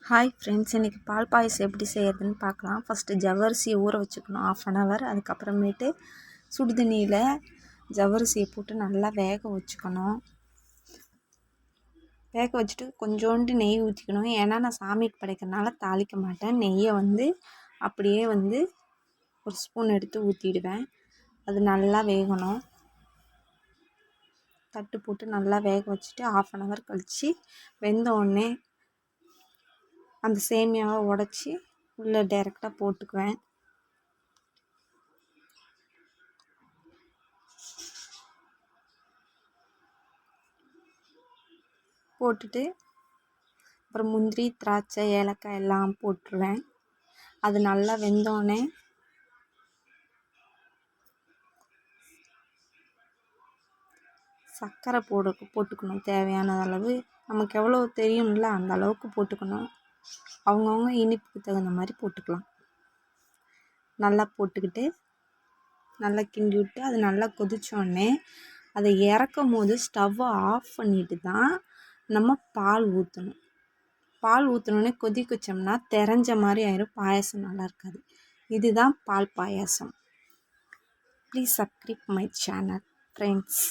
Hi friends, இன்றைக்கி பால் பாயசம் எப்படி செய்யறதுன்னு பார்க்கலாம். ஃபஸ்ட்டு ஜவ்வரிசியை ஊற வச்சுக்கணும் 1/2 hour. அதுக்கப்புறமேட்டு சுடுதண்ணியில் ஜவ்வரிசியை போட்டு நல்லா வேக வச்சுக்கணும். வேக வச்சுட்டு கொஞ்சோண்டு நெய் ஊற்றிக்கணும். ஏன்னா நான் சாமிக்கு படைக்கிறதுனால தாளிக்க மாட்டேன். நெய்யை அப்படியே ஒரு ஸ்பூன் எடுத்து ஊற்றிடுவேன். அது நல்லா வேகணும். தட்டு போட்டு நல்லா வேக வச்சுட்டு 1/2 hour கழித்து வெந்த உடனே அந்த சேமியாவை உடச்சி உள்ளே டைரெக்டாக போட்டுக்குவேன். போட்டுட்டு அப்புறம் முந்திரி, திராட்சை, ஏலக்காய் எல்லாம் போட்டுருவேன். அது நல்லா வெந்தோடனே சர்க்கரை போட்டுக்கணும். தேவையான அளவு நமக்கு எவ்வளோ தெரியும்ல அந்த அளவுக்கு போட்டுக்கணும். அவங்கவுங்க இனிப்புக்கு தகுந்த மாதிரி போட்டுக்கலாம். நல்லா போட்டுக்கிட்டு நல்லா கிண்டி விட்டு அது நல்லா கொதித்தோடனே அதை இறக்கும் போது ஸ்டவ்வை ஆஃப் பண்ணிட்டு தான் நம்ம பால் ஊற்றணும். பால் ஊற்றினோடனே கொதிக்க வச்சோம்னா தெரிஞ்ச மாதிரி ஆயிரும், பாயாசம் நல்லா இருக்காது. இதுதான் பால் payasam. Please subscribe my channel friends.